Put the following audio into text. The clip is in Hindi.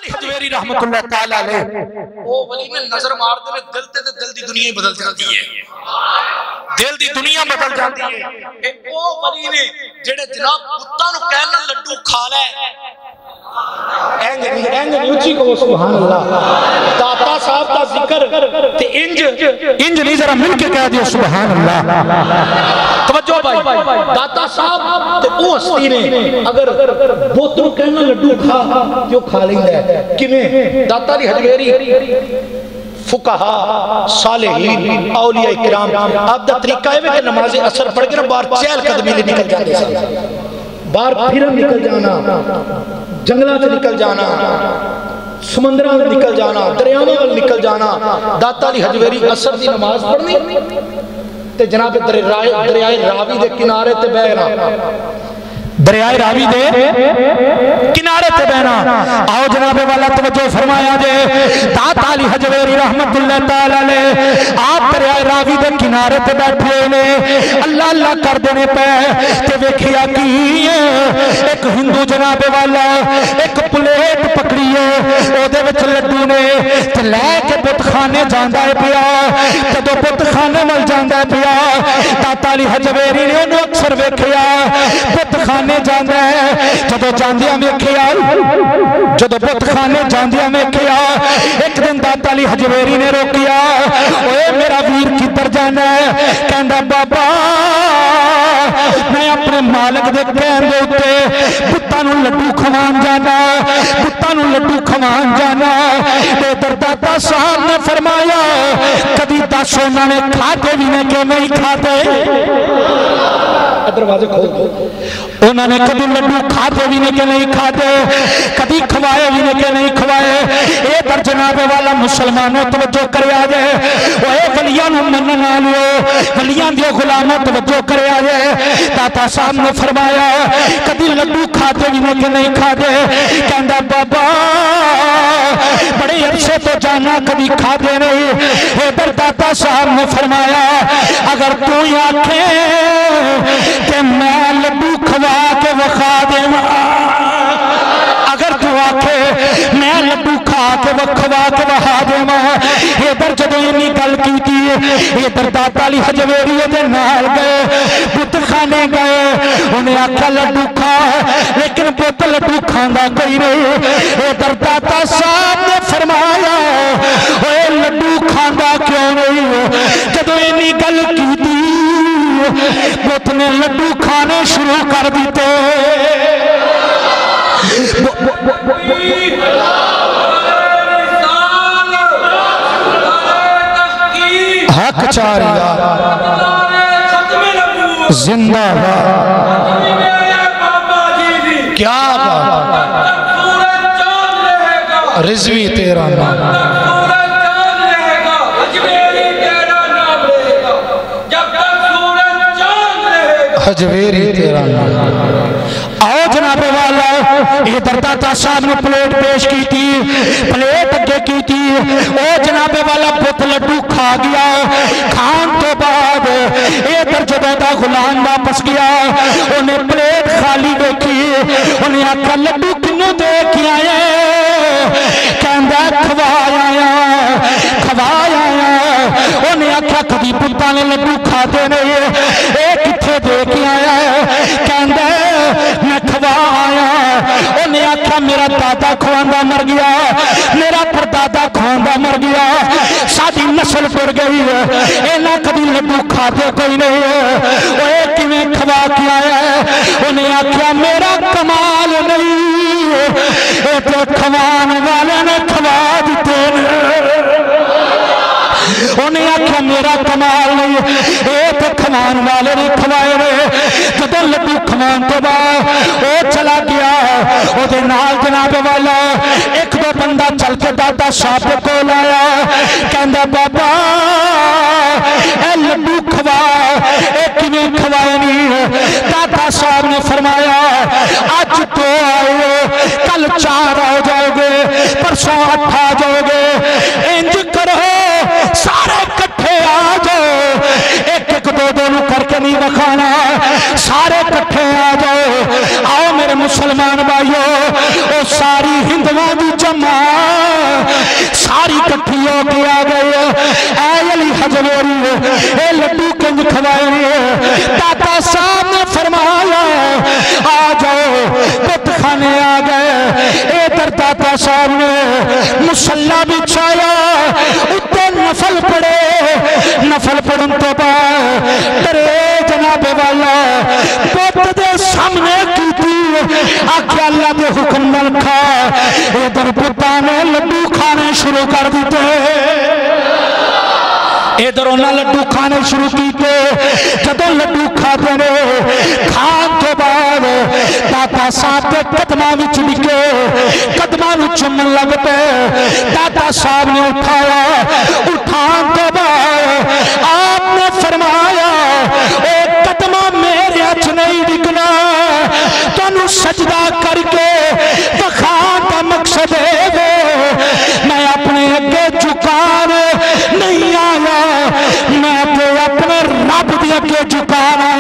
हजवेरी रहमतुल्लाह तआला अलैह ओ वली ने नजर मार दे दिल ते दिल दी दुनिया ही बदल जाती है, दिल दी दुनिया बदल जाती है। ए ओ वली ने जेड़े जनाब पुत्तां नु कहना लड्डू खा ले इंज ऊंची को सुभान अल्लाह। दाता साहब दा जिक्र ते इंज नहीं जरा मिल के कह दियो सुभान अल्लाह। तवज्जो भाई, दाता साहब ते ओ हस्ती ने अगर पुत्त नु कहना लड्डू खा ते ओ खा लैंदा है किवें? दाता दी हजवेरी फुकाहा सालेहीन औलिया इकराम आप दा तरीका है कि नमाज असर पढ़ के ना बाहर चहल कदमी ले निकल जाते सन, बाहर फिरन निकल जाना, जंगलों से निकल जाना, समंदरों में निकल जाना, दरियाओं में निकल जाना। दाता दी हजवेरी असर दी नमाज पढ़नी ते जनाब दरियाए रावी दे किनारे ते बहना, दरियाए रावी दे किनारे ते बहना। आओ जनाबे वाला तवज्जो फरमाया जे दाता अली हजवेरी रहमतुल्लाह तआला अलैह आप दरियाए रावी दे किनारे ते बैठे ने अल्लाह अल्लाह कर देने पे ते वेखिया की एक हिंदू जनाबे वाला एक प्लेट पकड़ी है ओदे विच लड्डू ने ते लेके बुतखाने जांदा है पिया। जदों बुतखाने वल जांदा है पिया दाता अली हजवेरी ने ओनू अक्सर वेखिया बुतखाने जांदा है। जदों जांदियां वेखिया जदों बुतखाने जांदियां वेखिया एक दिन दाता अली हजवेरी ने रोकिया, ओए मेरा वीर किधर जाना है? कहंदा बाबा मैं अपने मालिक दे कहण दे उत्ते पुत्तां नूं लड्डू खवान जाना, पुत्तां नूं लड्डू खवान जाना। ते दाता साहब ने फरमाया कदी दस उन्होंने खाते भी ने कि नहीं खाते? दरवाजे खोल दो। उन्होंने कभी लड्डू खाते भी ने कि नहीं खाते, कभी खवाए भी ने कि नहीं खवाए। ये पर जनाबे वाला मुसलमानों तवज्जो करे आ जाए, वो वलियां नूं मनन वालियो वलियां दे गुलामों तवज्जो करे आ जाए। दाता साहब ने फरमाया कभी लड्डू खाते भी ने कि नहीं खाते? कहंदा बाबा बड़े अरसे तो जाना कभी खाते नहीं। इधर दाता साहब ने फरमाया अगर तू आखे कि मैं लड्डू खवा के वखा देवा, अगर तू आखे मैं लड्डू खा के खवा के वहा देवा। इधर जदों इन्नी गल की इधर दाता अली हजवेरी दे नाल गए बुतखाने गए, उन्हें आख्या लड्डू खा, लेकिन पुत लड्डू खांदा कोई नहीं। इधर दाता साहब ने फरमाया ओए लड्डू खांदा क्यों नहीं? जदों इन्नी गल की पुत ने लड्डू खाने शुरू कर दिते। हक चारिया जिंदाबाद, क्या रिजवी तेरा नाम हजवेरी तेरा नाम। आओ जनाबे वाला इधर दाता साहब ने प्लेट पेश की थी, प्लेट अगे की थी। ओ जनाबे वाला पुत लड्डू खा गया। खान तो बाद इधर जदों दा गुलाम वापस गया उन्हें प्लेट खाली देखी, उन्हें आख्या लड्डू किन्नू दे के आए? कहंदा खवाया खवाया। उन्हें आख्या कभी पुत्तां ने लड्डू खाते नहीं, ये कित्थे दे के आया? कहंदा मैं खवाया। उन्हें आख्या मेरा दादा खवांदा मर गया, मेरा परदादा खवांदा मर गया, साडी नस्ल टुर गई है, इन्हां कभी लड्डू खाते कोई नहीं। ओए किवें खवा के आया? उन्हें आख्या मेरा कमाल नहीं, ये तो खवान वाले ने खवा दिते। उन्हें आख्या मेरा कमाल नहीं, ये तो खवान वाले ने खवाए ने। जदों लड्डू खवान तो बाद वो चला गया, ओदे नाल जनाबे वाला एक दो बंदा चल के दाता साहब के कोल आया। कहंदा बाबा ए लड्डू खवा, ए किवें खवाए नहीं? दाता साहब ने फरमाया आज तो आए कल 4 आ जाओगे, परसों 8 आ जाओगे, इंज करो सारे इकट्ठे आ जाओ, एक एक दो दो करके नहीं रखाना, सारे इकट्ठे आ जाओ। आओ मेरे मुसलमान भाइयों, वो सारी हिंदुओं की जमात दुखी हो के आ गए। ऐ अली हजवेरी ए लड्डू कंज खवाए। दाता साहब ने फरमाया आ जाओ, बुत खाने आ गए। इधर दाता साहब ने मुसल्ला बिछाया, उत्ते नफल पड़े। नफल पढ़न तो बाद डरे जनाबे वाला बुत दे सामने की आख्या अल्लाह के हुक्म न खा। इधर पुता ने लड्डू खाने शुरू कर दिते। इधर उन्हें लड्डू खाने शुरू किए। जदों लड्डू खाते ने, खान तो बाद दाता साहब के कदमां विच डिगे, कदमां नूं चुमन लग पे। दाता साहब ने उठाया, उठान तो बाद आपने फरमाया ओ कदमा मेरे हथ नहीं डिगना, तुहानू सजदा करके दिखाने का मकसद है। मैं अपने अगे झुकान नहीं आया, मैं तो अपने रब के अगे झुकाना